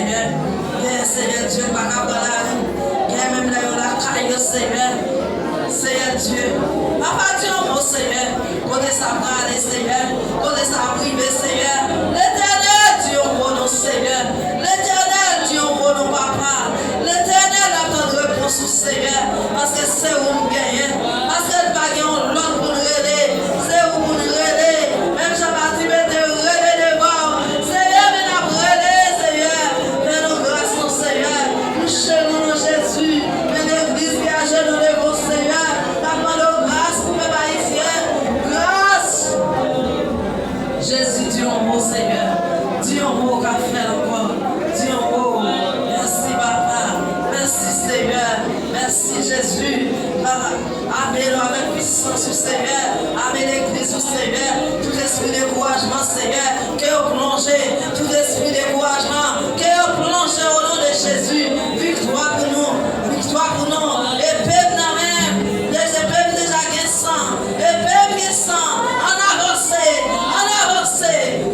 Seigneur. Seigneur Dieu, pas qu'à la même la caille, Seigneur. Seigneur Dieu. Papa Dieu, mon Seigneur. Côté ça va aller, Seigneur. Côté ça privé, Seigneur. L'éternel Dieu, mon nom, Seigneur. L'éternel Dieu, mon nom, papa. L'éternel attend de réponse au Seigneur. Parce que c'est où nous gagnons. Parce que nous gagnons l'autre pour nous aider. C'est où pour nous aider. Même Jean-Baptiste était aider devant. Seigneur, mais nous avons aidé, Seigneur. Fais-nous grâce, mon Seigneur. Nous chéris Jésus. Mais l'église qui a genoux devant, Seigneur. Nous demandons grâce pour mes haïtiens. Grâce. Jésus, Dieu en mot, Seigneur. Dieu en mot qu'a fait encore. Dieu en mot. Merci, papa. Merci, Seigneur. Merci, Jésus. Amène-le avec puissance, Seigneur. Amène l'église, Seigneur. Tout esprit de découragement, Seigneur. Que vous plongez. Tout esprit de découragement. Que vous plongez au nom de Jésus. Victoire pour nous. Victoire pour nous. Et peuple dans même. Les peuples déjà guessant. Et peuple guessant. En avancé.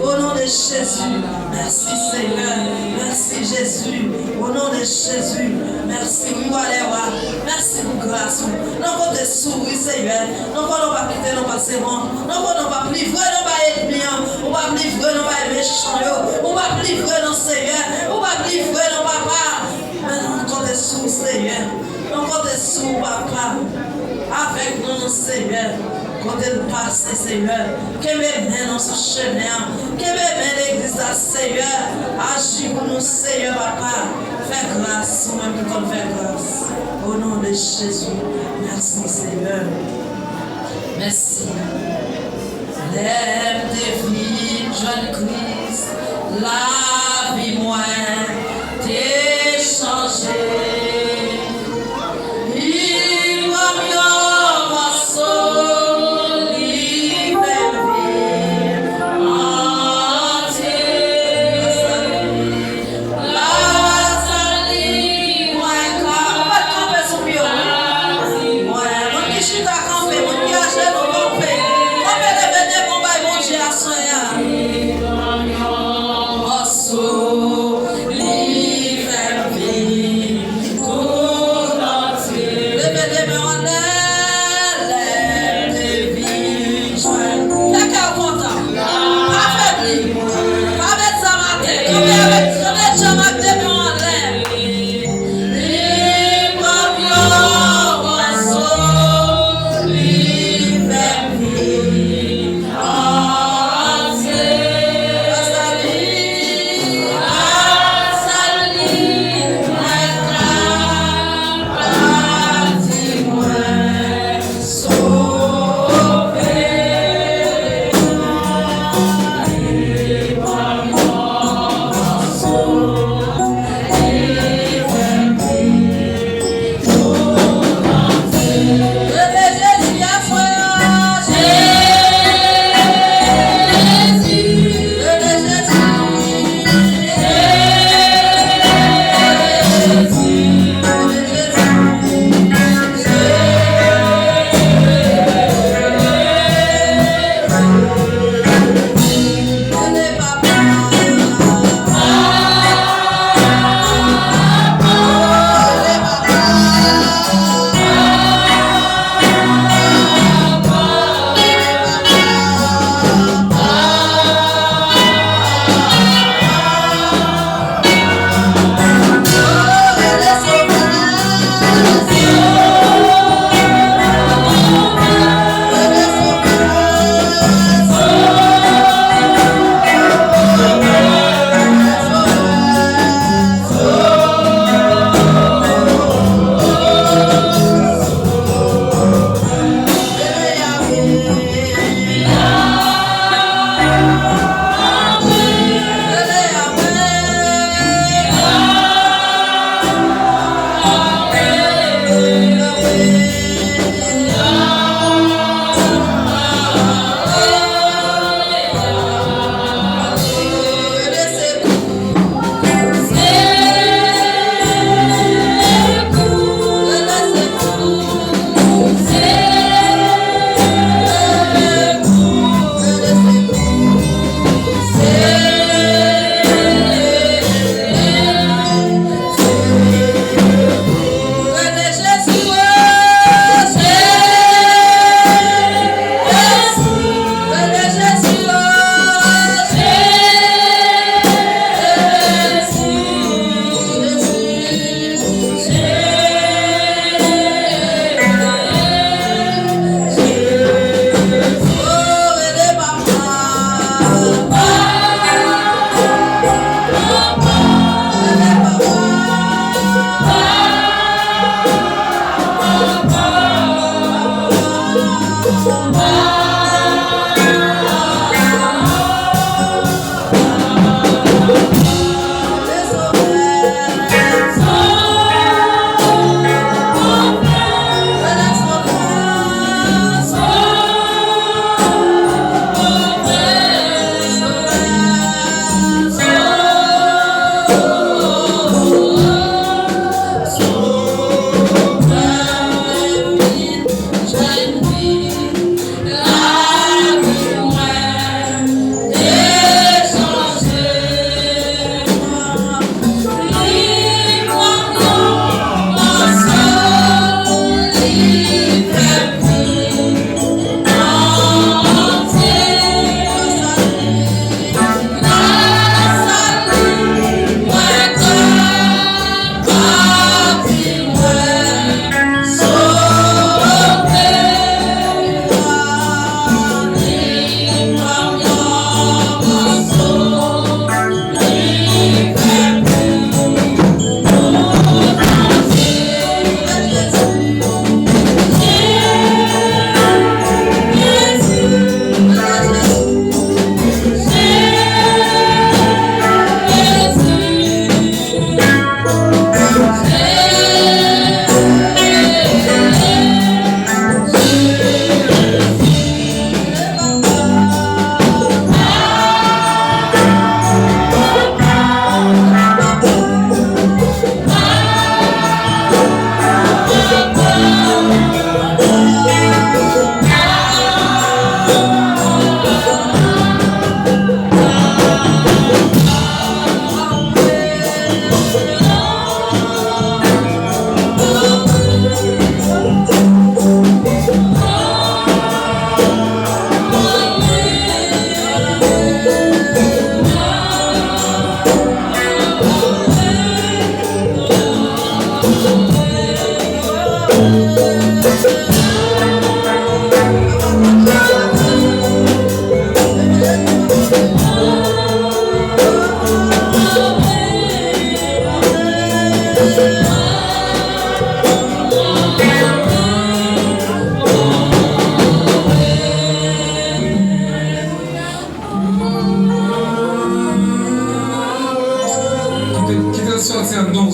Au nom de Jésus. Merci, Seigneur. Merci, Jésus. Au nom de Jésus. Merci, merci pour grâce. Nous avons des souris, Seigneur. Nous ne pouvons pas quitter nos passés. Nous ne pouvons pas livrer nos ennemis. Nous ne pouvons pas livrer nos méchants. Nous ne pouvons pas livrer nos Seigneur. Nous ne pouvons pas livrer nos papas. Mais nous avons des souris, Seigneur. Nous avons des souris, papa. Avec nous, Seigneur. Quand elle passe, Seigneur, que me mène dans ce chemin, que me mène l'église, Seigneur, agis pour nous, Seigneur, papa, fais grâce, nous-mêmes nous comme fais grâce, au nom de Jésus, merci, Seigneur, merci. Lève tes vies, jeune Christ, la vie moins, t'es changé.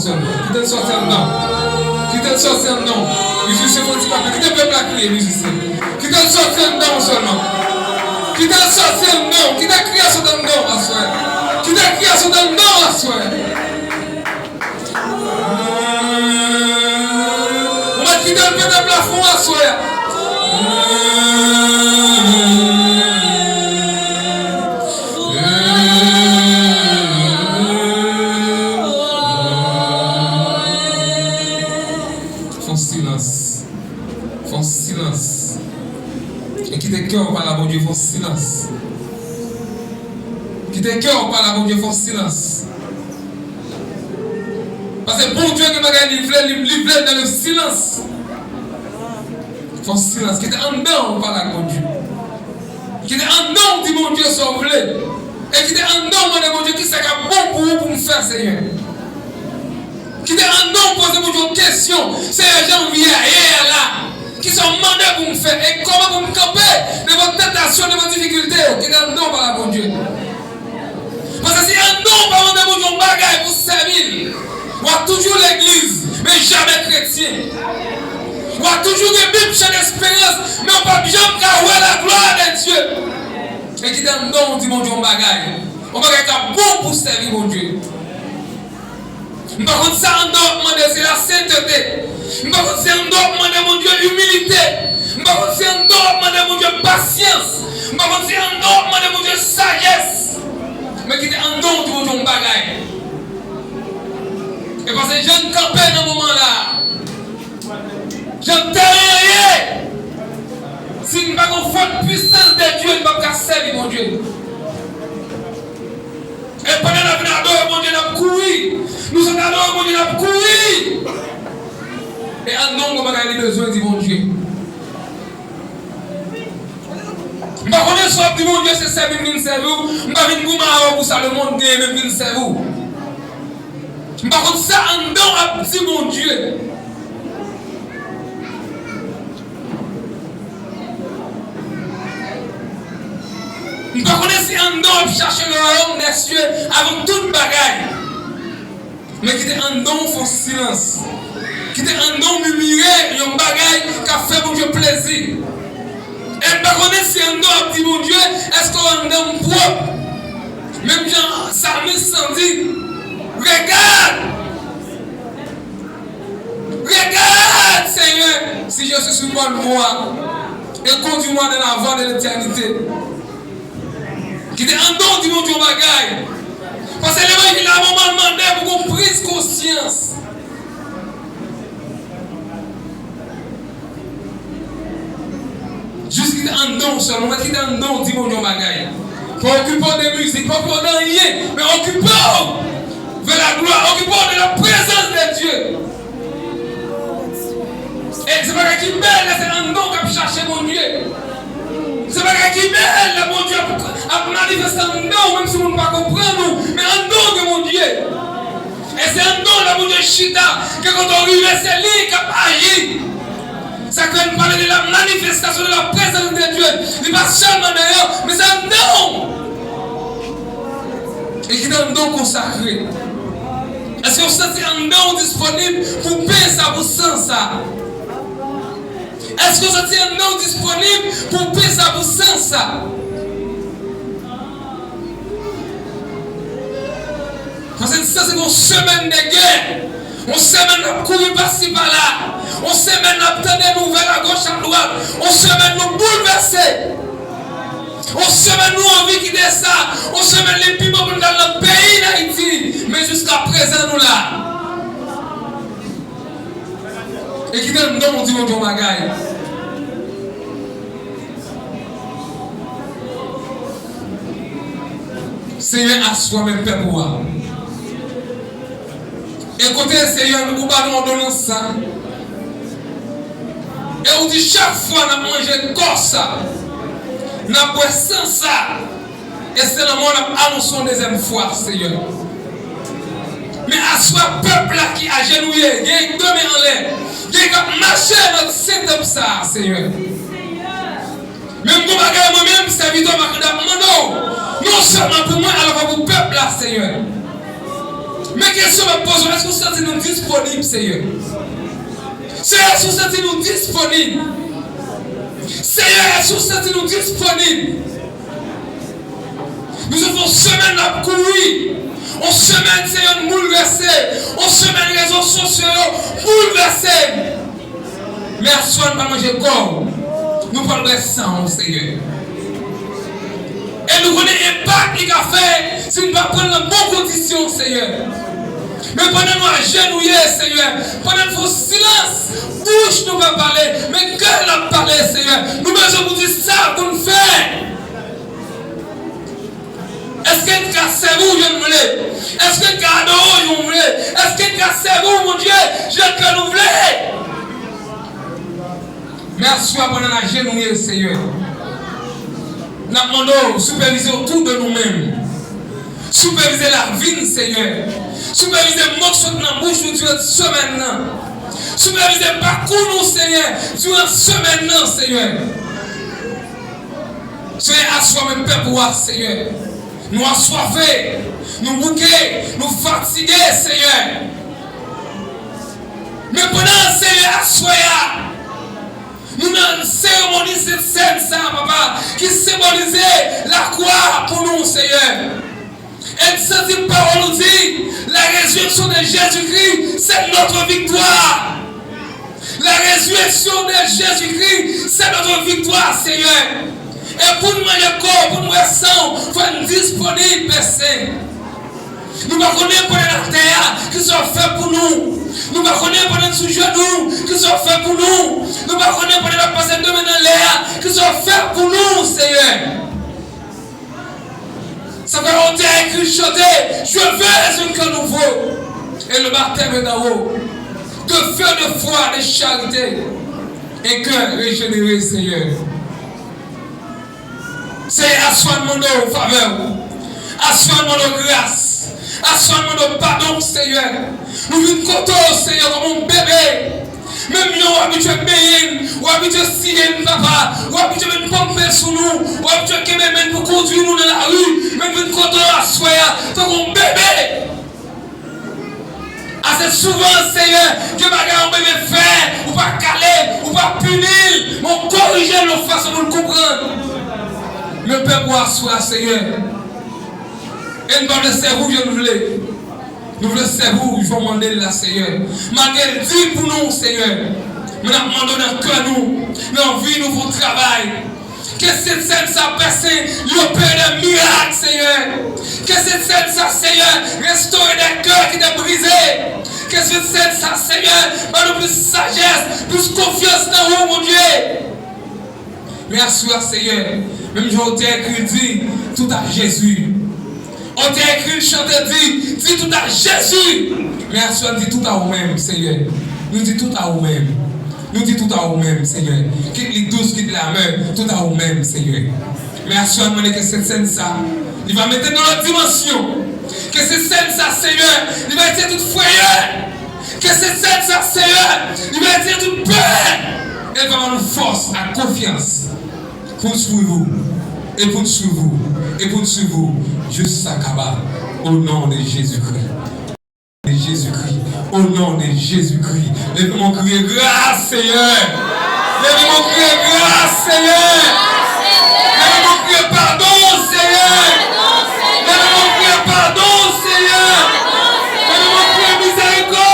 seulement. Qui te sortir en dedans. Qui te sortir en dedans. Musicien, faut dire pas. Qui te peut pas crier, musicien. Qui te sortir en dedans seulement. Qui te sortir en dedans. Qui te crié sur ton dedans, à soi. Qui te crié sur ton dedans, à soi. On va quitter le petit plafond, à soi. Font silence. Et qui te cœur par la bon Dieu, font silence. Qui te cœur par la bon Dieu, font silence. Parce que bon Dieu qui m'a livré dans le silence. Font silence. Qui te en dedans par la bon Dieu. Qui te en dedans, dit mon Dieu, sauve-le. Et qui te en dedans, mon Dieu, qui c'est bon pour vous, pour me faire, Seigneur. Qui te en dedans, poser mon Dieu question. C'est les gens qui viennent là. Qui sont demandés pour me faire. Et comment vous me camper de vos tentations, de vos difficultés. Qui te en dedans par la bon Dieu. Parce que si un don par de mon Dieu, bagaille pour servir. On a toujours l'église, mais jamais chrétien. On a toujours des bibles chez l'espérance, mais on ne peut jamais voir la gloire de Dieu. Et qui donne don, on dit mon Dieu, on bagaille. On bagaille qui bon pour servir mon Dieu. Par contre, ça, on doit demander, c'est la sainteté. Par contre, c'est un doit demander, mon Dieu, humilité. Par contre, c'est un doit demander, mon Dieu, patience. Par contre, c'est un doit demander, mon Dieu, sagesse. Mais qui est un don, on dit mon Dieu, on bagaille. Et parce que je ne campais dans ce moment-là. Je ne t'ai rien. Si nous n'avons pas de puissance de Dieu, nous ne pouvons pas servir mon Dieu. Et pendant la vie d'adore, mon Dieu, nous avons couru. Nous sommes adorés, mon Dieu, nous avons couru. Et un nom, on a besoin, dit mon Dieu. Je ne sais pas si mon Dieu, c'est servir, je ne sais pas. Je ne sais pas pour ça, le monde gagne, même je ne sais pas. Par contre, ça, en dedans, a dit mon Dieu. Par contre, si en dedans, a chercher le royaume des cieux avant toute bagaille. Mais qui était en dedans, font silence. Qui était en dedans, murmurer, un bagaille qui a fait mon Dieu plaisir. Et par contre, si en dedans, a dit mon Dieu, est-ce qu'on a en dedans propre? Même Jean, Psalmiste s'en dit. Regarde! Regarde, Seigneur, si je suis sur bonne voie et conduis-moi dans la voie de l'éternité. Qui est en don du monde du bagaille. Parce que l'évangile a un moment demandé pour qu'on prise conscience. Juste qu'il est en don seulement, qu'il est en don du monde du bagaille. Pour occuper de musique, pas pour rien, mais occupons vers la gloire, occupons de la présence de Dieu. Et c'est pas qui belle, c'est un don qui a cherché mon Dieu. C'est pas qui belle, mon Dieu a manifesté un don, même si on ne peut pas comprendre, mais un don de mon Dieu. Et c'est un don de mon Dieu Chita, que quand on arrive, c'est lui qui a agi. Ça quand on parle de la manifestation de la présence de Dieu. Il n'est pas seulement d'ailleurs, mais c'est un don. Et qui est un don consacré. Est-ce que vous sentez un don disponible pour payer ça, pour sans ça? Est-ce que vous sentez un don disponible pour payer ça, pour sans ça? Parce que ça, c'est une semaine de guerre. On semaine de courir par-ci par-là. On semaine d'attendre des nouvelles à gauche à droite. On semaine de bouleverser. On semaine nous envie qui est ça. On semaine les plus dans le pays d'Haïti. Mais jusqu'à présent, nous là. Et qui donne nom, on dit mon Dieu Magaï. Seigneur, assois mes pères pour moi. Écoutez, Seigneur, nous parlons de ça. Et on dit chaque fois qu'on mange corps ça, nous avons sans ça. Et c'est le moment où nous annonçons une deuxième fois, Seigneur. Mais à ce peuple là qui a genouillé, qui a deux mains en l'air, qui a marché dans cette étape ça, Seigneur. Même pour moi-même, serviteur, non seulement pour moi, alors pour le peuple là, Seigneur. Mais question me pose, est-ce que vous sentez-nous disponibles, Seigneur? Seigneur, est-ce que vous sentez-nous disponibles? Seigneur, est-ce que vous sentez-nous disponibles? Nous avons une semaine à courir. On semaine, Seigneur, nous bouleverser. On semaine, les réseaux sociaux bouleverser. Mais à soi, nous ne pas manger corps. Nous parlons de sang, Seigneur. Et nous connaissons l'impact qu'il a fait si nous ne pas prendre la bonne condition, Seigneur. Mais pendant nous agenouiller, Seigneur, pendant nous silence, bouche nous va parler, mais cœur n'a parlé, Seigneur. Nous besoin vous dire ça pour nous faire. Est-ce que tu as servi ou je ne voulais? Est-ce que tu as adoré ou je voulais? Est-ce que tu as servi ou mon Dieu, je ne nous voulais? Merci pendant la genouiller, Seigneur. Nous demandons superviser autour de nous-mêmes. Superviser la vie, Seigneur. Superviser le mot sur la bouche durant cette semaine. Superviser le parcours, nous, Seigneur, durant cette semaine, Seigneur. Seigneur, assois même peuple, Seigneur. Nous assoiffés, nous bouqués, nous fatigués, Seigneur. Mais pendant, Seigneur, assoya. Nous avons cérémonie cette scène, ça, papa, qui symbolisait la croix pour nous, Seigneur. Et cette parole nous dit, la résurrection de Jésus-Christ, c'est notre victoire. La résurrection de Jésus-Christ, c'est notre victoire, Seigneur. Et pour nous manger corps, pour nous sang, il faut être disponible, Père. Nous ne connaissons pas la terre qui sont faits pour nous. Nous ne connaissons pas les sous-genoux qui sont faits pour nous. Nous ne connaissons pas les passés de dans l'air qui sont faits pour nous, Seigneur. Ça va on a écrit chanter, je veux un cœur nouveau. Et le baptême d'en haut. De feu, de foi, de charité. Et cœur régénéré, Seigneur. C'est assoiement de faveur. Assoiement de grâce. Assoiement de pardon, Seigneur. Nous venons côté, Seigneur, comme un bébé. Même nous, habitués à payer, ou habitués à scier, papa, ou habitués à pomper sur nous, ou habitués à même pour conduire nous dans la rue, même nous côté à soya, comme un bébé. Assez souvent, Seigneur, que bagarre un bébé fait, ou pas caler, ou pas punir, on corrige nos façons pour le comprendre. Le peuple doit asseoir, Seigneur. Et nous ne servons pas, nous voulons. Nous voulons servir, je vais demander là, Seigneur. Malgré dit pour nous, Seigneur. Nous demandons dans le cœur, nous, dans la vie, nous, pour travail. Que cette scène, ça passe, l'opère de miracle, Seigneur. Que cette scène, ça, Seigneur, restaurer des cœurs qui étaient brisés. Que cette scène, ça, Seigneur, nous plus sagesse, plus confiance dans vous, mon Dieu. Merci, Seigneur. Même je t'ai écrit, dit, tout à Jésus. On t'a écrit, chanté, dit tout à Jésus. Merci, on dit tout à vous-même, Seigneur. Nous dit tout à vous-même. Nous dit tout à vous-même, Seigneur. Quitte les douces, quitte la main, tout à vous-même, Seigneur. Merci, on demande que cette scène, ça, il va mettre dans notre dimension. Que cette scène, ça, Seigneur, il va être toute frayeur. Que cette scène, ça, Seigneur, il va être toute peur. Elle va avoir une force, la confiance pour suivre vous. Et pour suivre vous. Et pour suivre vous. Juste ça, Kaba. Au nom de Jésus-Christ. De Jésus-Christ. Au nom de Jésus-Christ. Lève-moi crier grâce, Seigneur. Lève-moi crier grâce, Seigneur. Lève-moi crier pardon, Seigneur. Lève-moi crier pardon, Seigneur. Lève-moi crier miséricorde.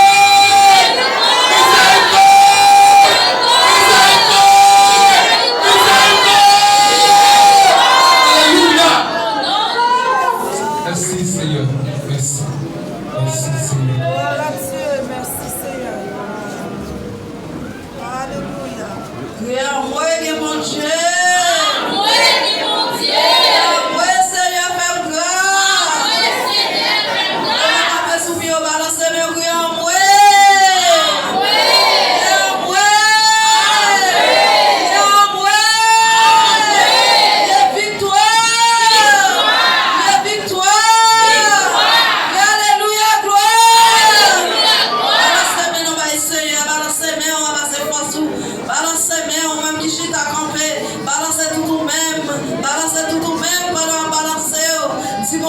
Merci Seigneur, merci. Merci Seigneur. Gloire à Dieu, merci Seigneur. Alléluia. Prière, moi, mon Dieu.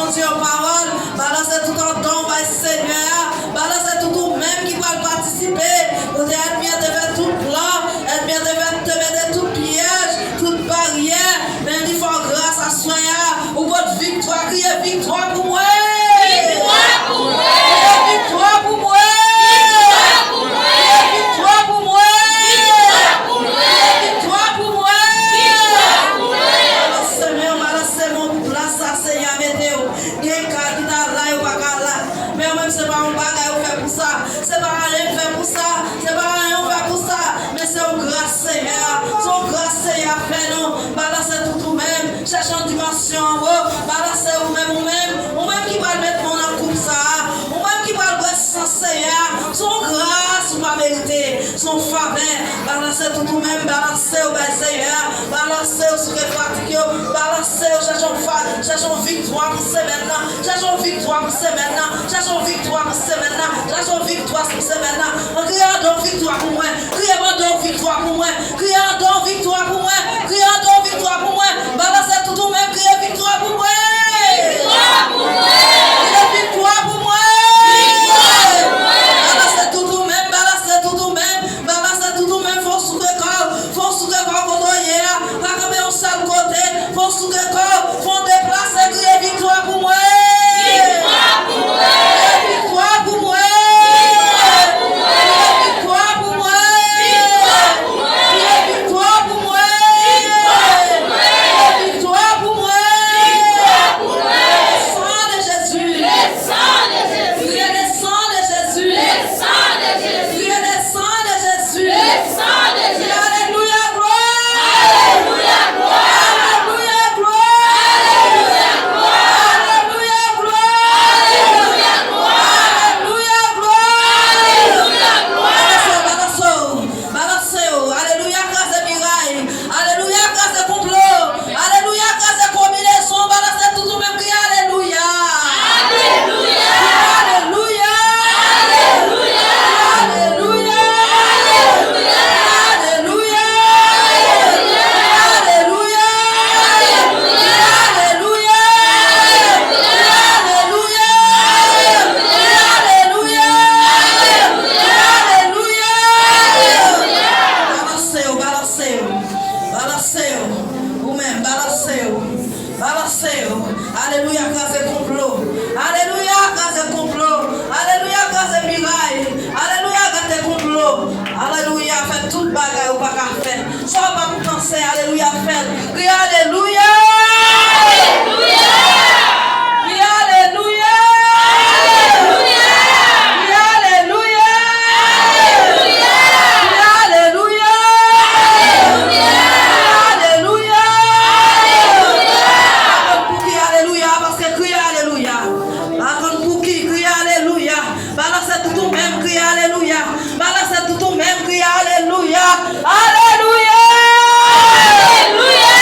répondu aux paroles. Balancez tout en don, va Seigneur. Balancez tout même qui va participer. Vous êtes bien de faire tout plan, êtes bien de mettre tout piège, toute barrière. Mais il faut grâce à soi. Ou votre victoire, criez victoire pour moi. Victoire pour moi. Victoire pour moi. Victoire pour moi. Victoire pour moi. Balancez mon place à Seigneur météo. Il y a un cas qui t'a là, il n'y a pas qu'à là. Mais même c'est pas un bagage fait pour ça. C'est pas rien fait pour ça. C'est pas rien fait pour ça. Mais c'est une grâce Seigneur. Son grâce Seigneur fait nous. Balancez tout même. Cherchons dimension en haut. Balancez vous-même qui va mettre mon âme comme ça. Vous-même qui va le rester sans Seigneur. Son grâce, vous va mériter. Son faveur. Balancez tout même. Balancez au Seigneur. Balancez au secret fatigué. Balancez au cherchons victoire pour ce maintenant. Cherchons victoire pour ce maintenant. Cherchons victoire pour ce maintenant. Cherchons victoire pour ce maintenant. Crions donc victoire pour moi. Crions donc victoire pour moi. Crions donc victoire pour moi. Crions donc victoire pour moi. Balancez tout même. Criez victoire pour moi. Victoire pour moi. Criez victoire pour moi. Balancez tout même. Balancez tout même. Balancez tout même. Faut soulever corps. Faut soulever corps contre hier. Pas comme un seul côté. Faut soulever corps. Faut déplacer. Criez victoire pour moi. Victoire pour moi. Victoire pour moi. Victoire pour moi. Victoire pour moi. Victoire pour moi. Sang de Jésus. Le sang de Jésus. Le sang de Jésus. Le sang de Jésus. Le sang de Jésus. Le sang de Jésus. Alléluia, gloire. Alléluia, gloire. Alléluia, gloire. Alléluia, gloire. Alléluia, gloire. Alléluia, gloire. Alléluia, gloire. Balancez. Alléluia, grâce et miraille. Alléluia, grâce et complot. Alléluia, grâce et combinaison. Balancez tout le même cri. Alléluia. Alléluia. Alléluia. Alléluia. Alléluia. Alléluia. Alléluia. Balancez. Vous-même, balancez. Alléluia, grâce et complot. Alléluia, grâce et complot. Alléluia, grâce et miraille. Alléluia, grâce et complot. Alléluia, faites toute bagarre ou pas qu'à faire. Soit pas pour penser, alléluia, faites. Crie alléluia. Alléluia. Crie alléluia. Alléluia. Crie alléluia. Alléluia. Crie alléluia. Alléluia. Pour qui alléluia, parce que crie alléluia. Pour qui crie alléluia. Balancez tout même, crie alléluia. Balancez tout même, crie alléluia. Alléluia. Alléluia.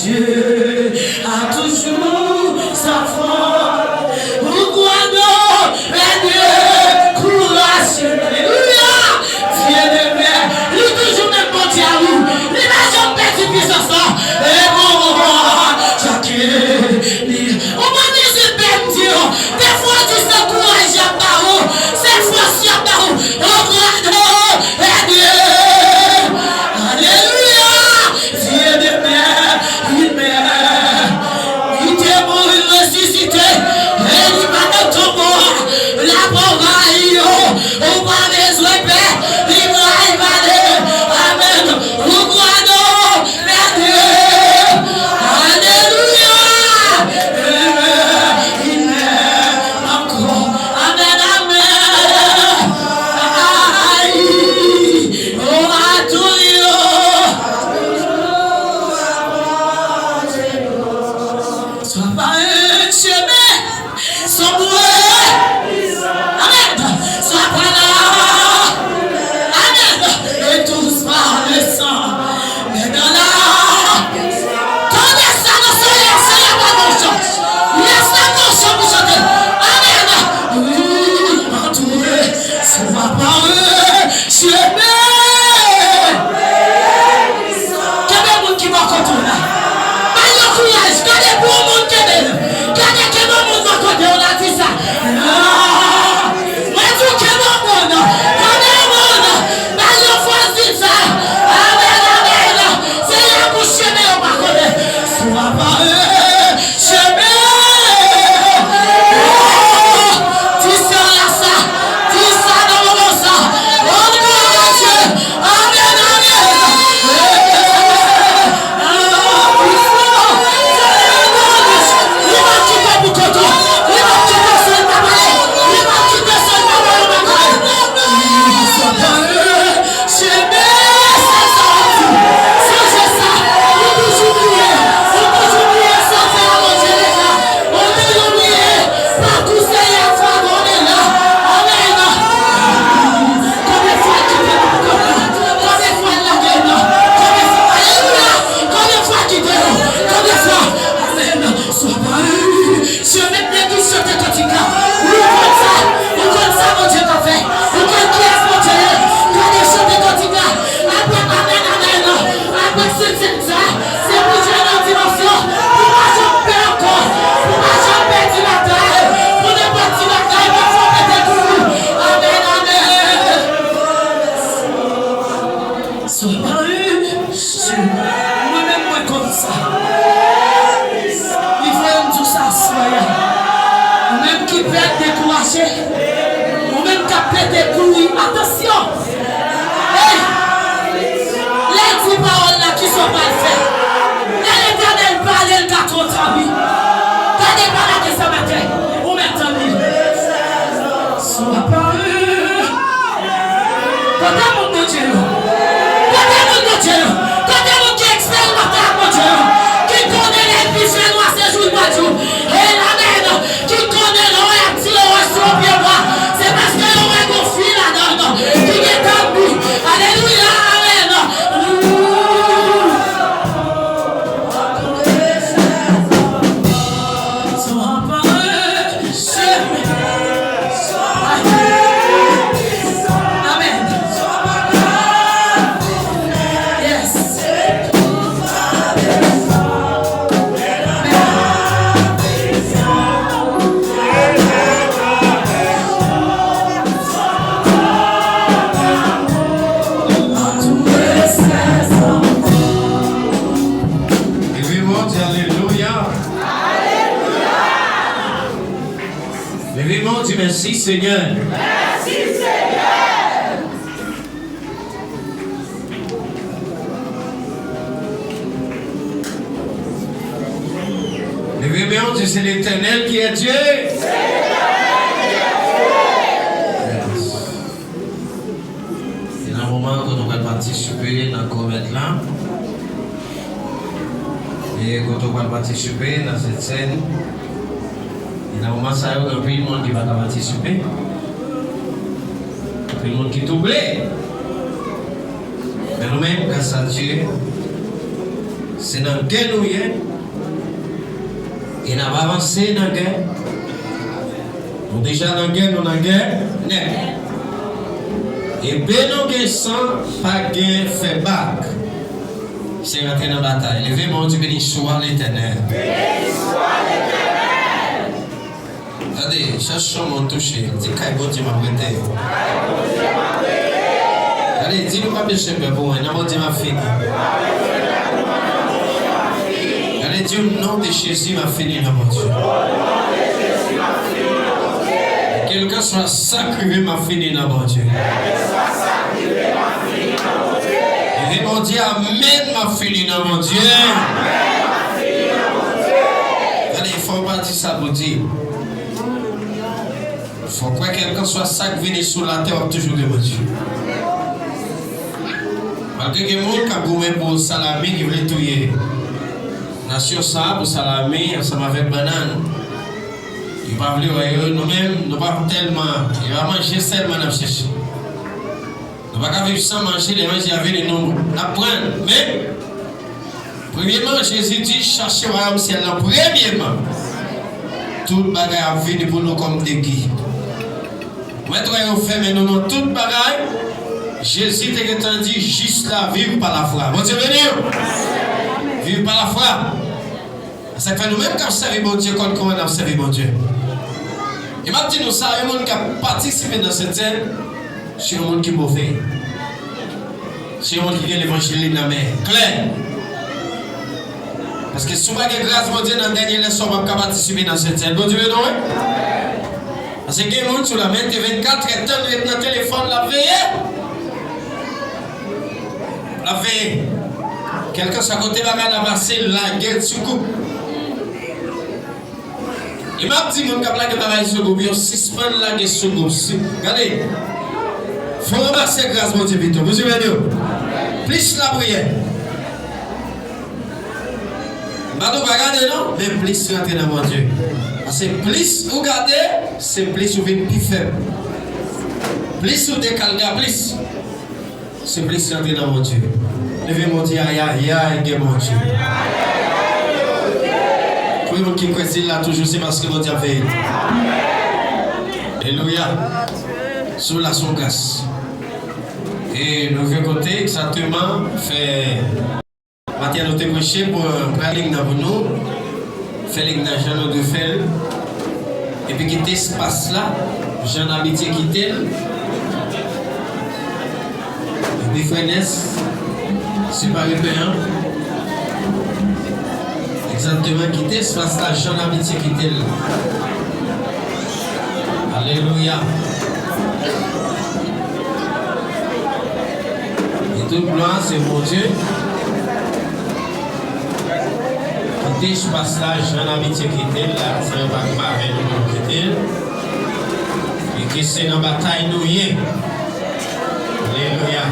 Dieu a toujours sa foi. Pourquoi non? Dieu courage. Alléluia. Dieu de mer. Il est toujours même bon Dieu à vous. L'image en paix du puissance. Et bon, chacun. On m'a dit je t'aime Dieu. Des fois tu sais courage à Barreau. Cette fois-ci à Barreau. Pourquoi non? Dieu. Alléluia. Dieu de mer. Il t'est mort, il ressuscité. Et il va dans ton mort. La pauvre on va les repères. Il va aller. Amen. Pourquoi non? Dieu. Alléluia. Il m'aime encore. Amen, amen. Aïe. Oh, à tout. Sois pas un chemin, sois boué. Amen. Sois pas là. Amen. Et tous par le sang. Mais dans la. Tendez ça dans son lien, c'est la bonne chance. Laisse la bonne chance pour chanter. Amen. Oui, entouré. Sois pas un chemin. Quel est le monde qui va contourner là? Courage, gardez pour le monde qui est gardez que le monde va côté, on a dit ça. Moi, tout que le monde, gardez le monde, pas de fois dit ça. Amen, amen. C'est là pour chemin, on va connaître. Sois pas chemin. Dis ça là, ça. Dis ça dans le moment, ça. Oh, Dieu. Amen, attention. Hey, les 10 paroles là qui sont mal faites. L'Éternel parle, elle garde trop travail. Gardez pas là de ce matin. Ou maintenant. Sois pas côté mon Dieu. Côté mon Dieu. Côté mon Dieu expérimenté mon Dieu. Qui connaît les biches noirs ces jours de jour. Et la mère qui connaît l'oreille petit l'oreille sur le pied droit. C'est parce que l'oreille mon fil là-dedans. Qui est en nous. Alléluia. Merci Seigneur. Merci Seigneur. Levez-moi, Dieu, c'est l'Éternel qui est Dieu. C'est l'Éternel qui est Dieu. C'est un moment que nous allons participer dans le comète là. Et quand on va participer dans cette scène, il y a un moment ça y a un peu de monde qui va participer. Tout le monde qui est doublé. Mais nous-mêmes, grâce à Dieu, c'est dans la guerre nous y est. Et nous avons avancé dans la guerre. Nous déjà dans la guerre, nous dans la guerre. Et bien nous avons sans pas de fait bac. C'est rentré dans la bataille. Levez mon Dieu, béni soit l'Éternel. Regardez, cherchons mon toucher. Dis que bon Dieu m'a prêté. Allez, dis-nous pas péché pour moi. Non, bon Dieu m'a fini. Allez, dis le nom de Jésus m'a fini, non, mon Dieu. Quelqu'un soit sacré m'a fini, non, mon Dieu. Et mon Dieu, Amen m'a fini, non, mon Dieu. Allez, il ne faut pas dire ça pour dire. Il faut que quelqu'un soit sacré sur la terre, toujours de mon Dieu. Malgré que les gens qui ont gommé pour salami qui veulent tuer. Nation ça pour salami ensemble avec banane. Il va vouloir nous-mêmes, nous pas tellement, il va manger seulement dans chercher. Nous ne pouvons pas vivre sans manger, les manger avec nous apprendre. Mais, premièrement, Jésus dit chercher le royaume ciel. Premièrement, tout le bagage a venu pour nous comme des guides. Maintenant, on fait maintenant tout le bagage. Jésus t'a dit juste là, vivre par la foi. Bon Dieu béni. Vivre par la foi. Ça fait nous-mêmes quand on serve bon Dieu, comment on a servi bon Dieu. Et m'a dit nous ça, il y a des gens qui ont participé dans cette scène, c'est un monde qui est mauvais. C'est un monde qui a l'évangile dans la main. Clair. Parce que si on a grâce bon Dieu dans la dernière leçon, on va participer dans cette scène. Bon Dieu béni. Parce que il y a des gens sur la main, 24 et dans le téléphone, la veille. La veille. Quelqu'un s'est à côté va ramasser la guerre sur coupe. Il m'a dit que la guerre sur coupe, il suspend la guerre sur coupe. Regardez, il faut ramasser grâce mon Dieu vite. Vous avez dit, plus la prière. Pas de regarder non, mais plus rentrer dans mon Dieu. Parce que plus vous regardez, c'est plus vous venez plus faible. Plus vous décalez, plus. C'est plus rentrer dans mon Dieu. Levez mon Dieu, aïe, aïe, aïe, mon Dieu. Pour les gens qui croient là, toujours, c'est parce que mon Dieu a fait. Alléluia. Sous la son grâce. Et nous venons côté exactement fait. Maintenant, nous avons prêché pour aller dans nous, faire les gens de faire. Et puis quitter ce espace-là, Jean Amitié quitter. Et puis frères, c'est pas le père. Exactement, quitter ce espace-là, Jean Amitié quitter. Alléluia. Et toute gloire, c'est mon Dieu. Quitter ce espace-là, Jean Amitié quitter, là, c'est un bagma avec nous quitter. Et qui c'est dans la bataille nous y est. Alléluia.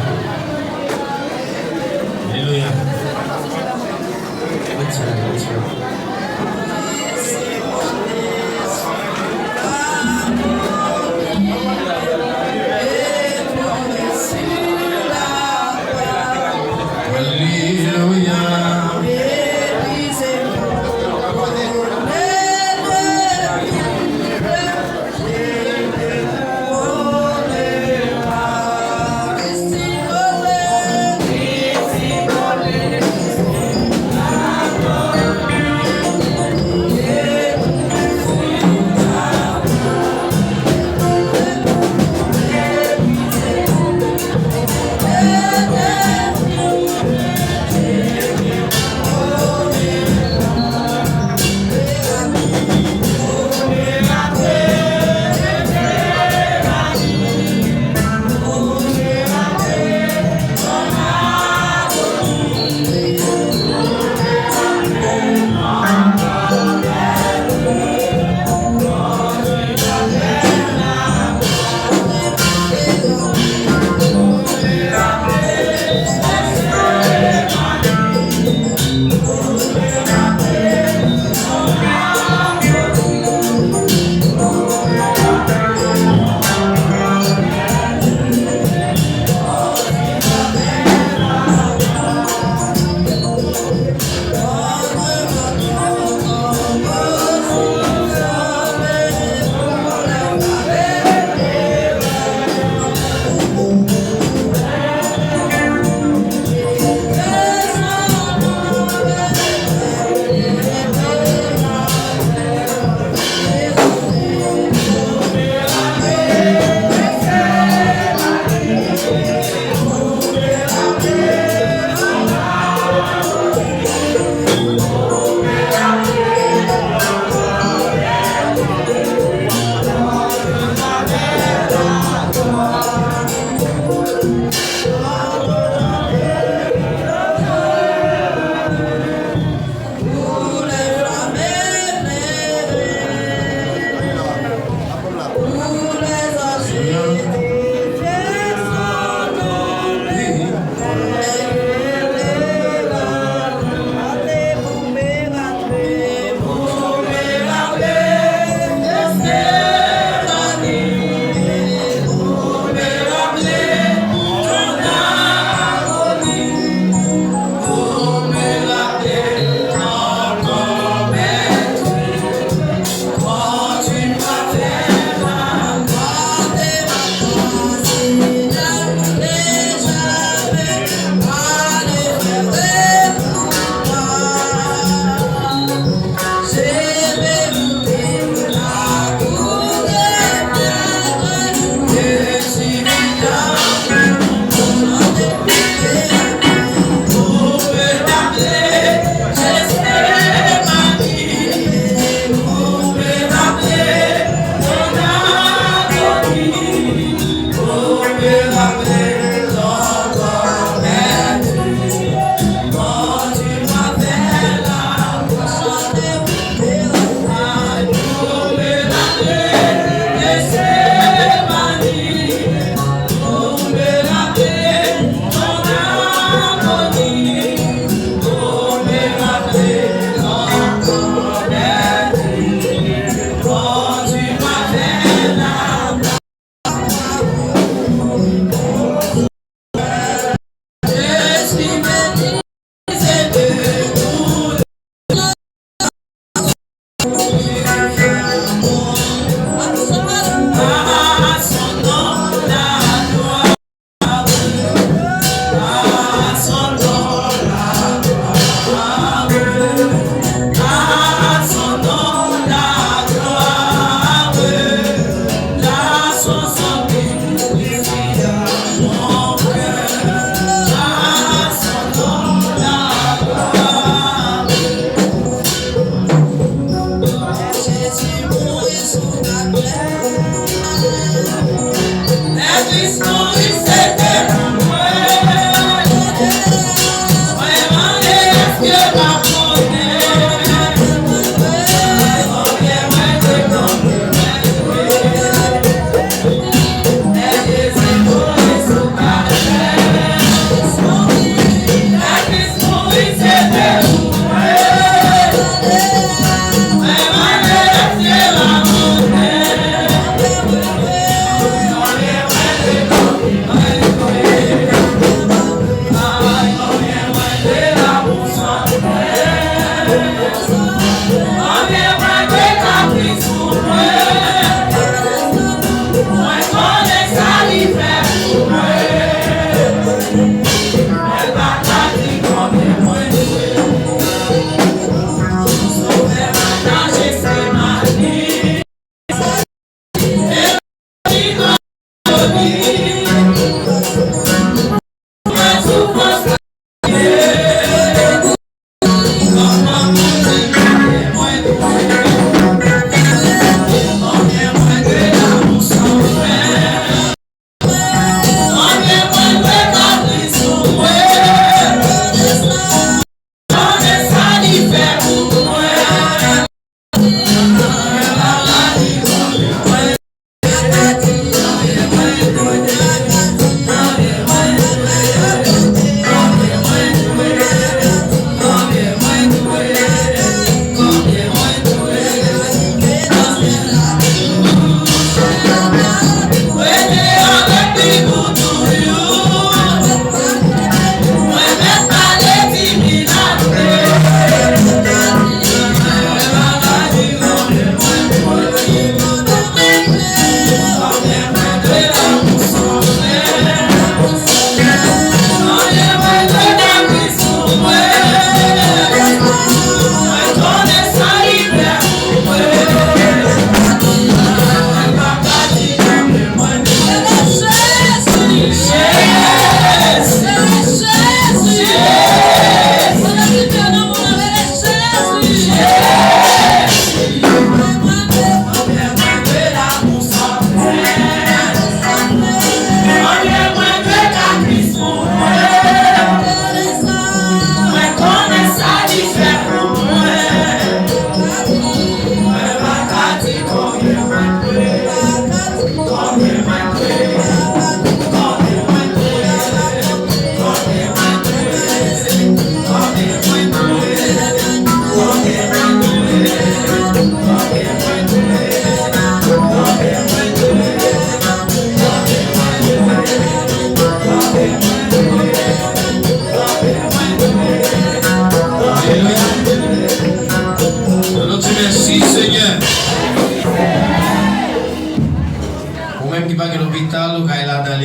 Alléluia.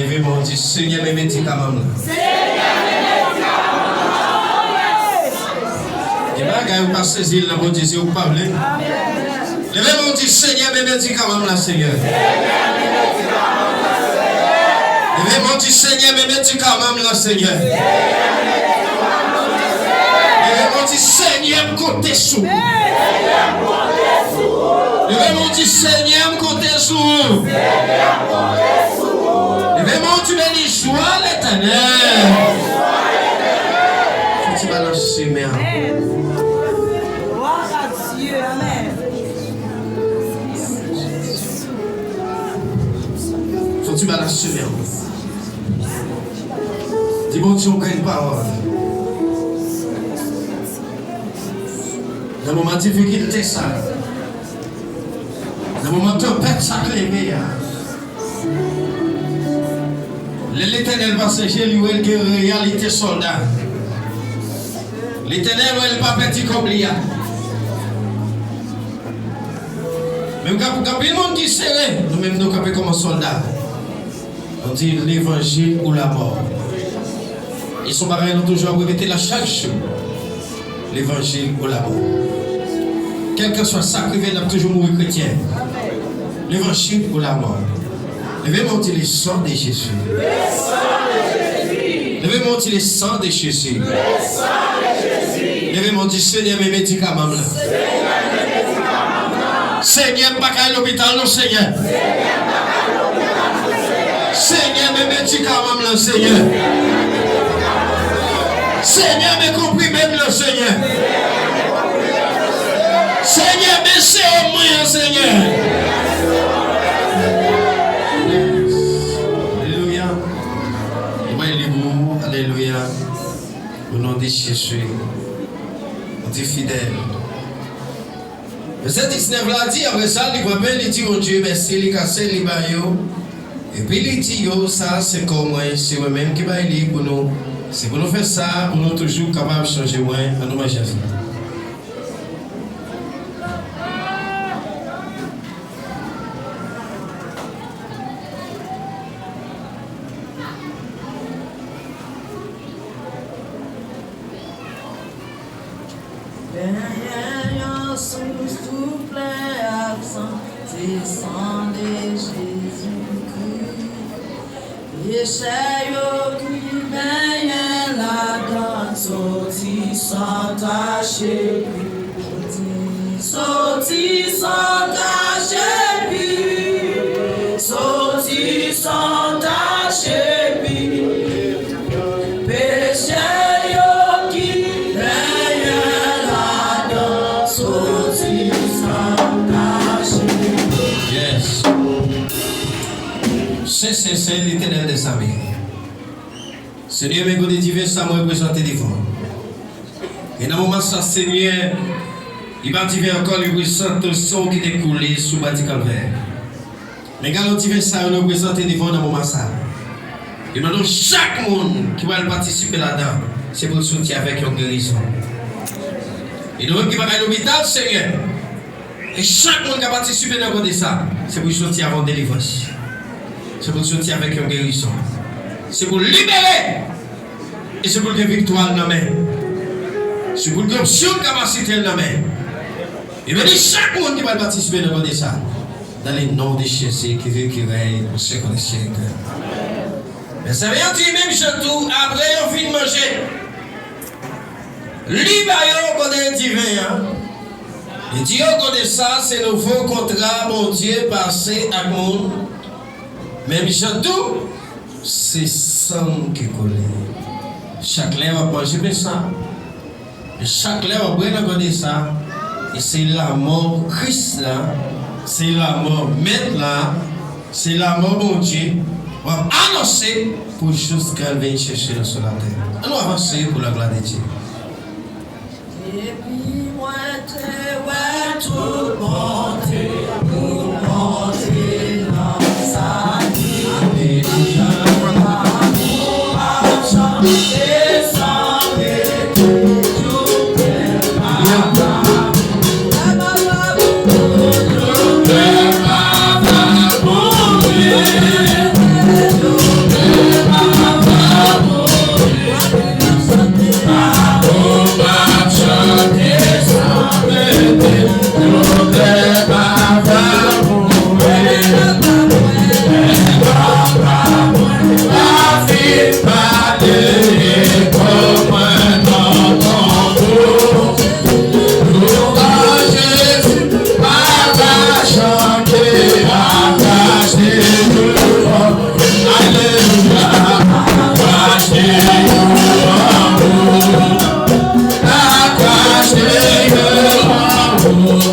Levez-moi, on dit Seigneur, mes médicaments. Et bien, quand vous passez saisir dans votre Dieu, vous parlez. Levez-moi, on dit Seigneur, mes médicaments, là, Seigneur. Levez-moi, on dit Seigneur, mes médicaments, là, Seigneur. Levez-moi, on dit Seigneur, me comptez sous. Levez-moi, on dit Seigneur, me comptez sous. Levez-moi, tu bénis, sois l'Éternel. Tu balances, merde. Gloire à Dieu, amen. Faut que tu balances sur merde. Dis bon Dieu, on gagne parole. Dans le moment de difficulté, ça. Dans le moment de tempête, ça clémé. L'Éternel va se gérer, où il y a une réalité soldat. L'Éternel, où il n'est pas petit comme l'IA. Mais quand le monde dit serré, nous-mêmes nous campons comme un soldat. On dit l'évangile ou la mort. Ils sont pareils, nous toujours répéter la chaque jour. L'évangile ou la mort. Quel que soit ça qui vient, nous toujours mourir chrétien. L'évangile ou la mort. Levez-moi le sang de Jésus. Levez-moi le sang de Jésus. Levez-moi le Seigneur, mes médicaments. Seigneur, pas qu'à l'hôpital, non, Seigneur. Seigneur, mes médicaments, Seigneur. Seigneur, mes comprimés, Seigneur. Seigneur, mes sérum, Seigneur. Alléluia. Alléluia. Au nom de Jésus. On dit fidèle. Verset 19 là dit, après ça, il va bien, il dit, mon Dieu, merci, il casse les baillots. Et puis il dit, yo, ça, c'est comme moi, c'est moi-même qui va aller pour nous. C'est pour nous faire ça, pour nous toujours capables de changer moins à nos magasins. C'est l'Éternel des armées. Seigneur, mes godés divins, ça m'a représenté devant. Et dans le moment où Seigneur, il va dire encore le puissant le sang qui est coulé sous le bâti calvaire. Mais quand le divin, ça nous représenté devant dans le moment ça. Et maintenant, chaque monde qui va participer là-dedans, c'est pour le soutien avec une guérison. Et nous qui va à l'hôpital, Seigneur, et chaque monde qui va participer dans le ça, c'est pour le soutien avant délivrance. C'est pour sortir avec une guérison. C'est pour libérer. Et c'est pour que victoire dans la main. C'est pour que option de capacité dans la main. Et bien, chaque monde qui va participer dans ça, dans les noms de Jésus qui veut qu'il règne au siècle des siècles. Mais ça veut dire même surtout, après on finit de manger. Libérer au côté divin. Et Dieu connaît ça, c'est le nouveau contrat, mon Dieu, passé à monde. Même surtout, c'est sang qui coule. Chaque lèvre va manger ça. Et chaque lèvre va prendre ça. Et c'est la mort Christ là. C'est la mort maître là. C'est la mort mon Dieu. On va annoncer pour jusqu'à venir chercher sur la terre. On va avancer pour la gloire de Dieu. Et puis moi, tout monter, pour monter dans sa vie. Yeah. Yeah.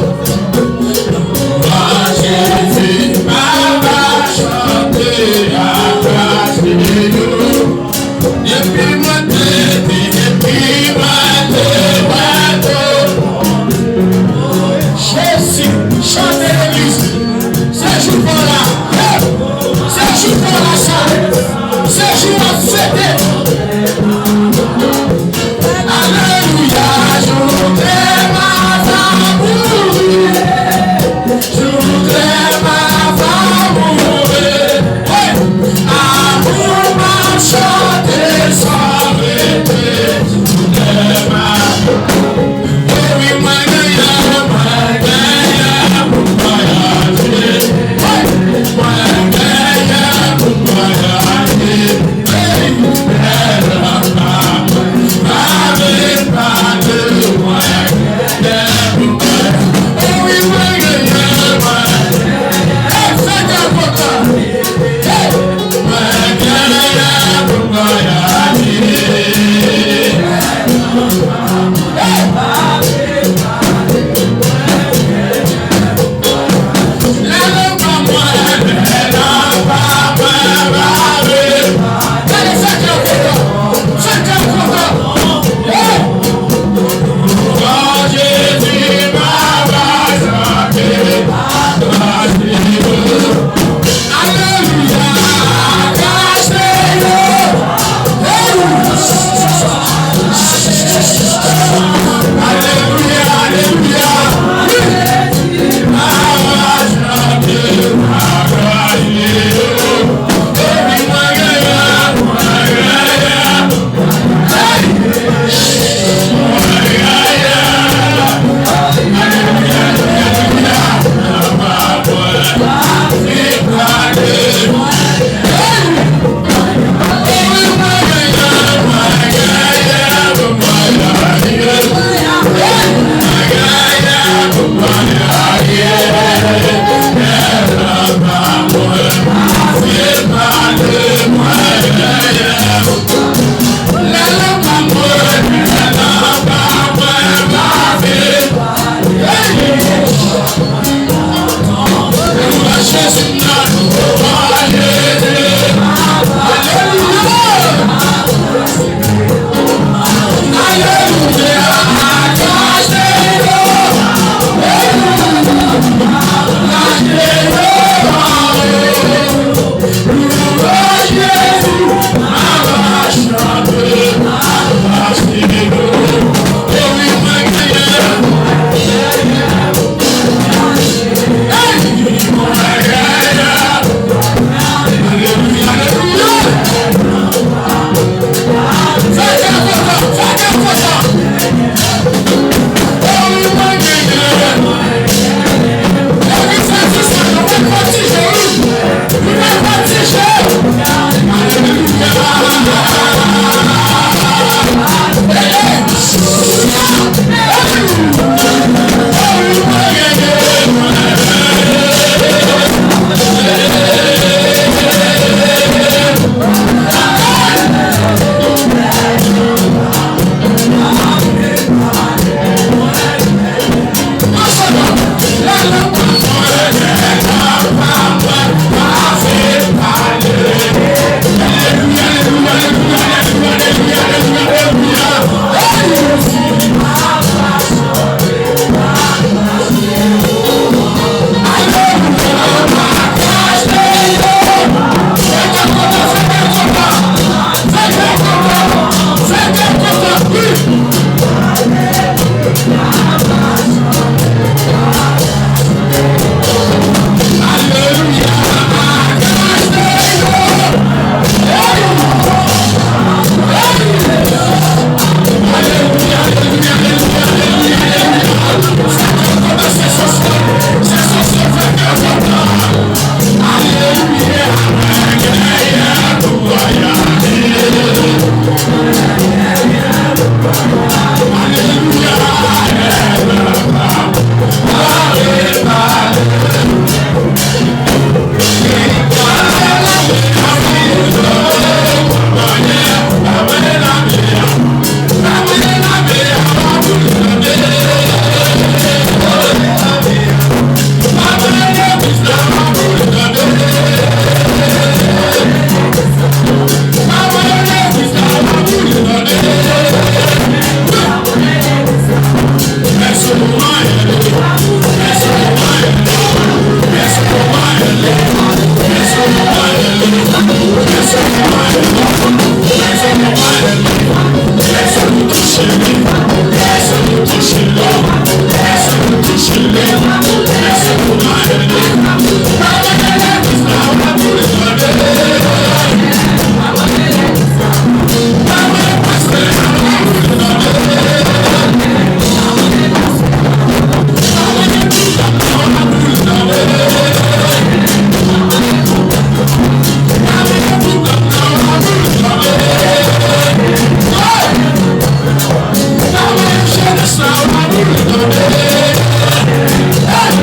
Hey!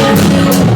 Thank you.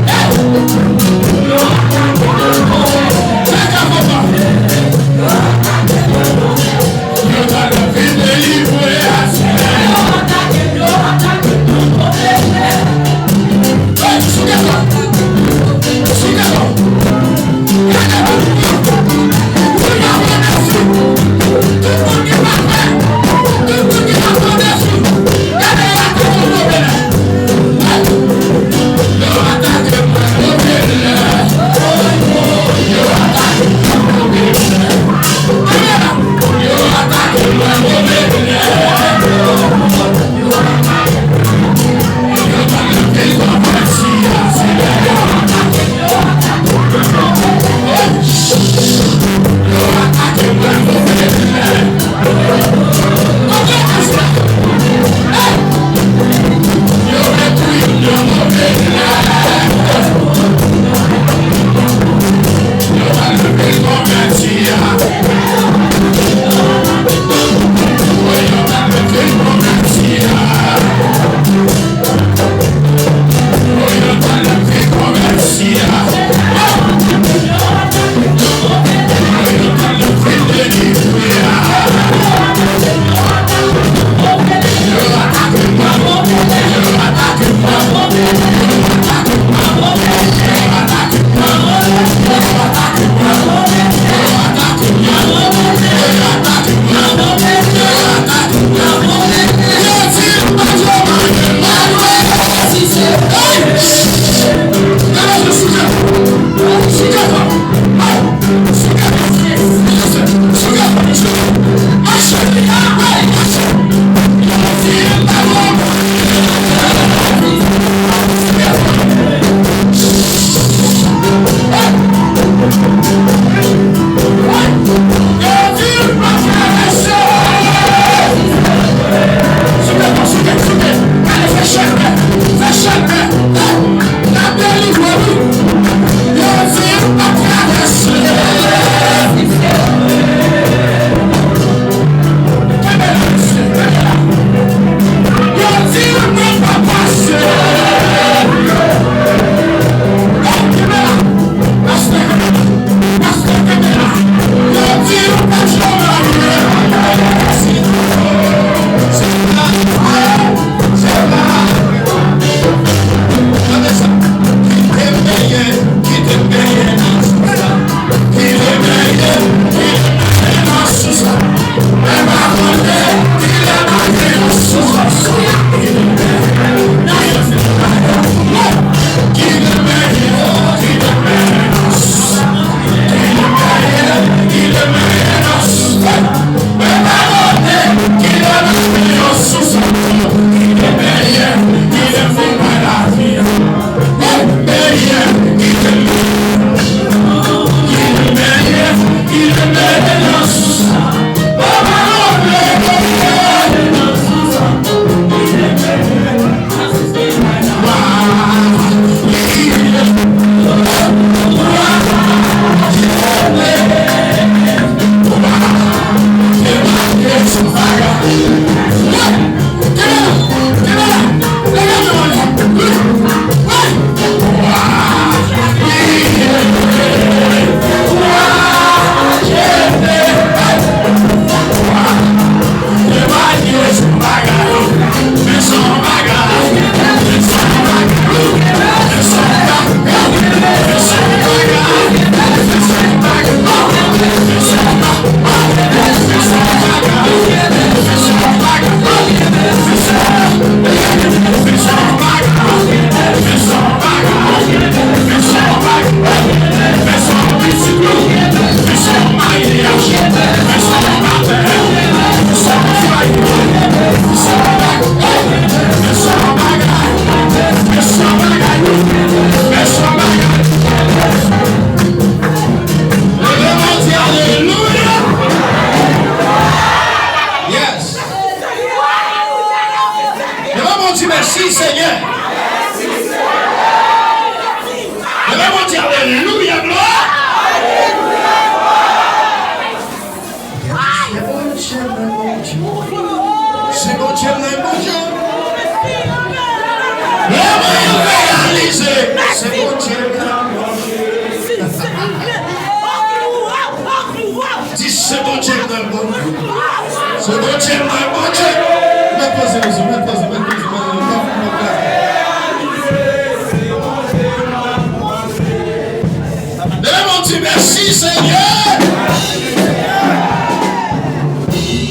Seigneur.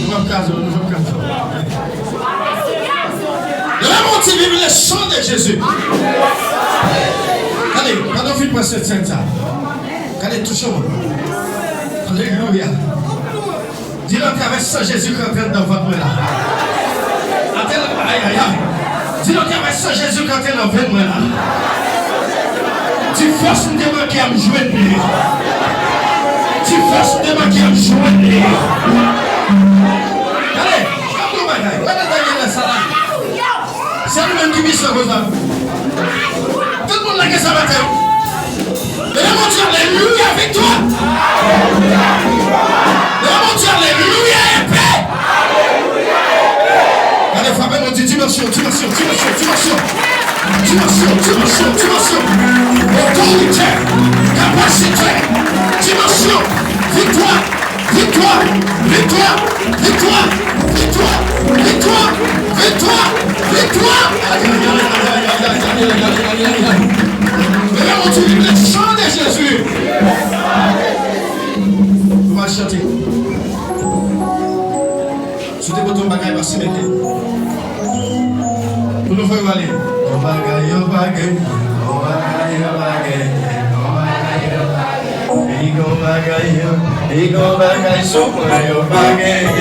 Nous allons casser. Nous allons vivre le sang de Jésus. Allez, quand on finit par cette scène, allez, touchez-moi. Alléluia. Dis-le qu'avec ça, Jésus qui entre dans votre là. Aïe, aïe, aïe. Dis-le qu'avec ça, Jésus qui entre dans votre là. Tu forces de moi qui a me joué de lui. Tu forces de moi qui a me joué de lui. Allez, comme bagaille. Regardez la salade. C'est lui-même qui vit ce repas. Tout le monde l'a qu'à sa matin. Mais mon Dieu, alléluia, victoire. Mais mon Dieu, alléluia, épée. Allez, frappez mon Dieu, dimension. Autorité, capacité, dimension, victoire. Mais mon Dieu, le chant de Jésus. On va chanter. Soutenez votre bagaille par Simété. Pour nous faire aller. Oh bagaille. Ego bagaille, sopa yo bagaille.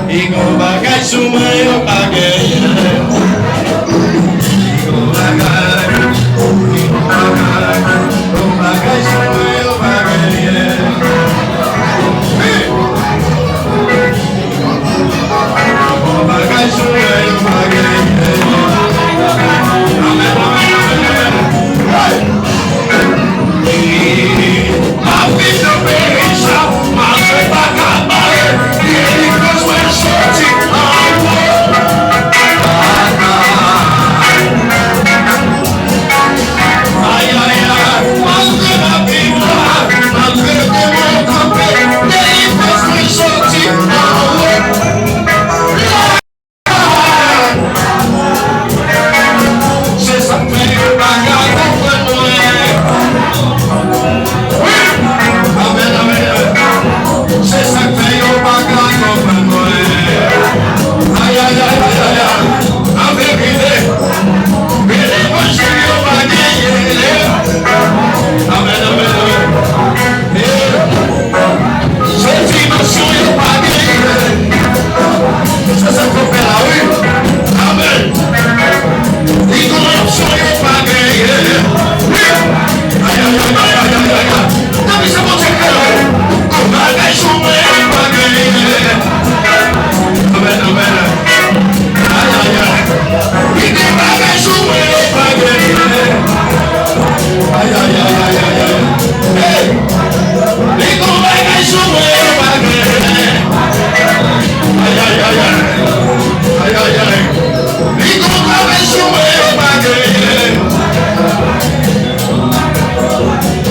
Ego bagaille, sopa yo bagaille.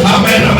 Amen.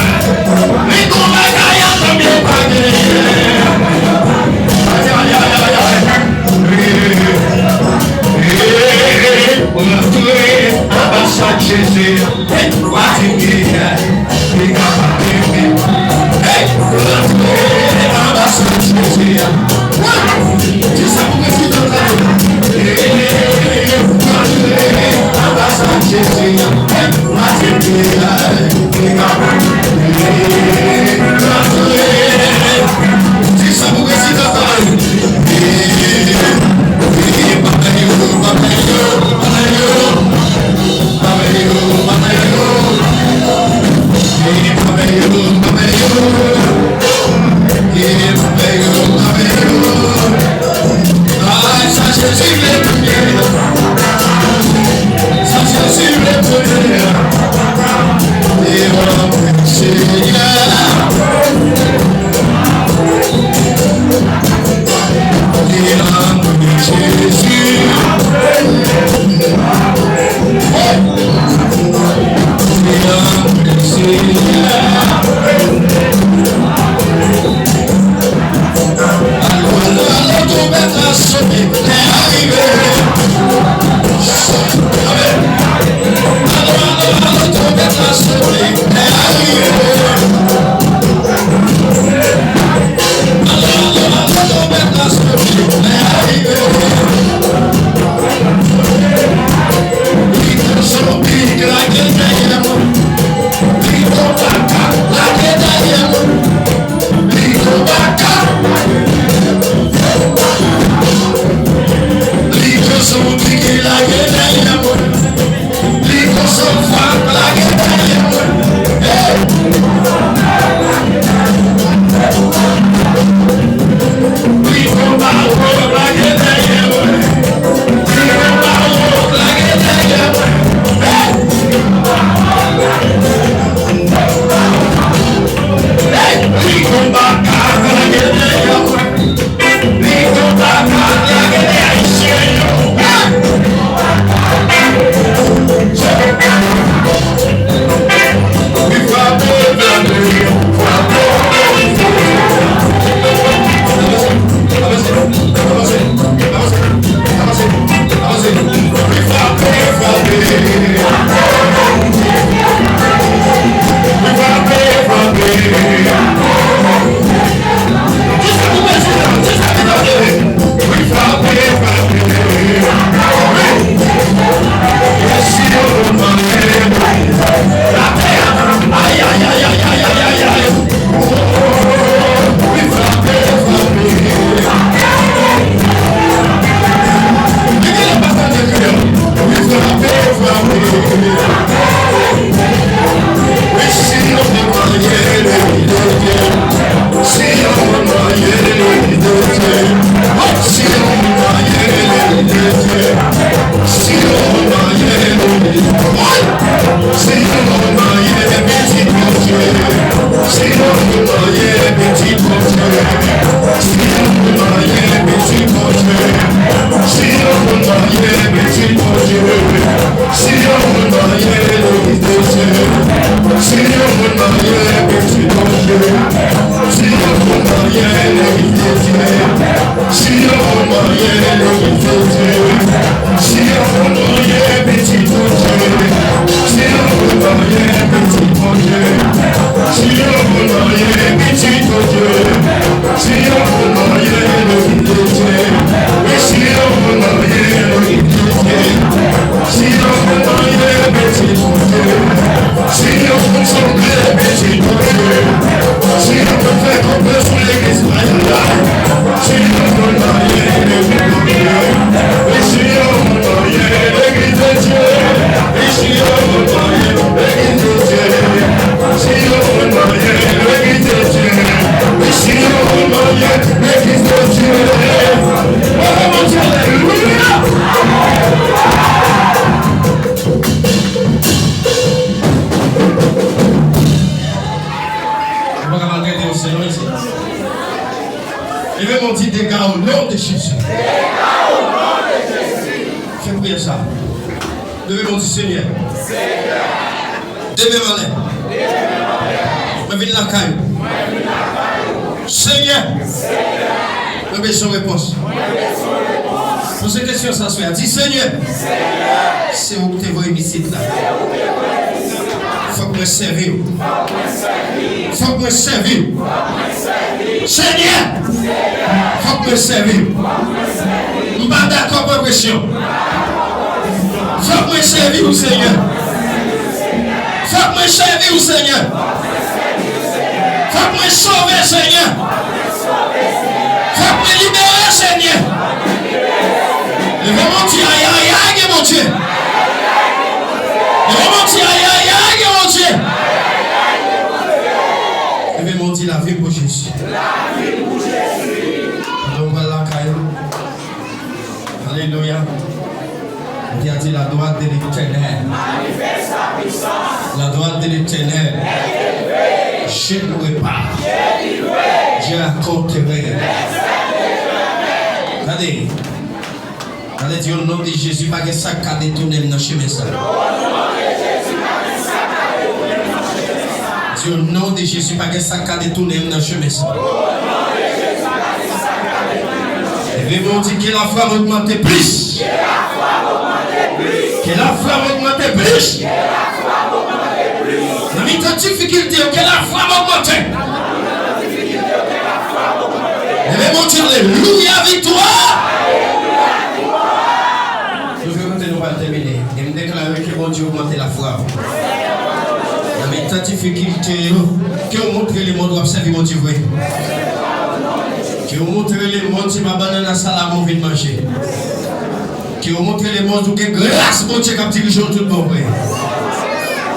qui ont montré les mondes que grâce mon Dieu qui a dirigé tout le monde.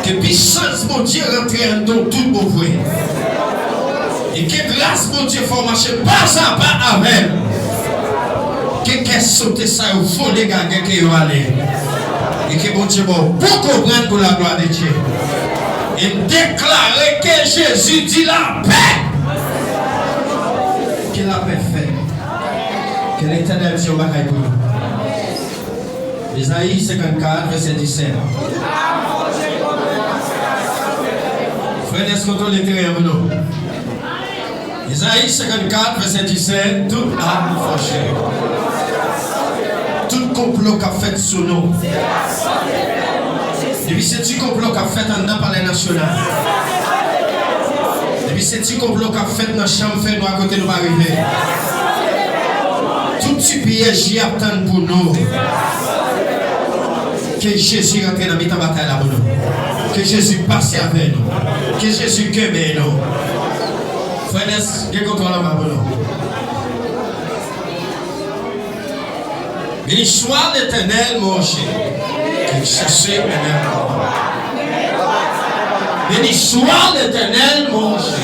Que puissance mon Dieu rentre en tout le monde. Et que grâce mon Dieu faut marcher pas à pas avec. Que qu'est sauter ça au fond des gars qui ont allé. Et que mon Dieu va beaucoup comprendre pour la gloire de Dieu. Et déclarer que Jésus dit la paix. Que la paix fait. Que l'Éternel Dieu va pour nous. Isaïe 54, verset 17. Frère, est-ce qu'on doit l'intérieur de nous? Isaïe 54, verset 17. Toute âme fauchée. Tout complot qu'a fait sur nous. Depuis ce complot qu'a fait en dans palais national. Depuis ce complot qu'a fait dans la chambre, fait nous à côté de nous arriver. Tout petit piège y attend pour nous. Que Jésus rentre dans la bataille là pour nous. Que Jésus passe avec nous. Que Jésus guérit nous. Frères, que contrôle là pour nous. Béni soit l'Éternel, mon cher. Que cherchez maintenant. Béni soit l'Éternel, mon cher.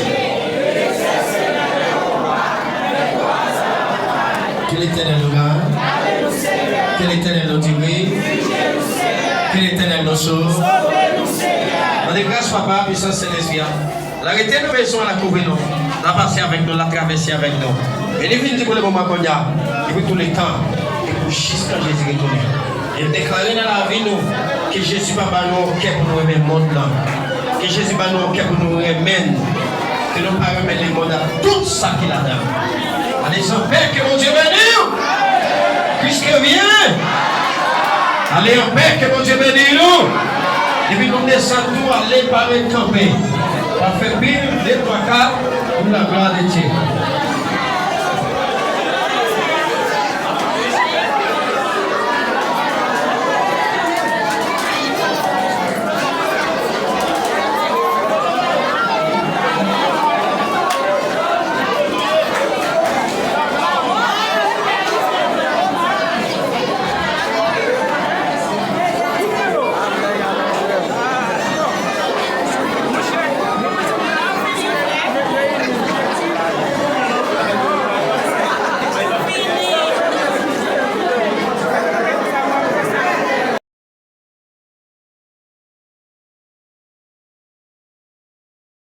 Que l'Éternel nous garde. Que l'Éternel nous dirige. Que l'Éternel nous sauve. Rendez grâce, Papa, puissance céleste. L'arrêtez nous besoin à la couvrir nous. La passer avec nous, la traverser avec nous. Et les villes pour le moment qu'on y a. Et pour tous les temps. Et pour jusqu'à Jésus retourner. Et déclarer dans la vie nous que Jésus va nous au cœur pour nous aimer le monde là. Que Jésus va nous au cœur pour nous aimer. Que nous pas remettre le monde à tout ça qu'il a dans. Allez, en paix, que mon Dieu bénisse. Puisque vient. Allez en paix, que mon Dieu bénisse nous. Et puis nous descendons tout, aller par le camper. On fait pile, 2, 3, 4, pour la gloire de Dieu.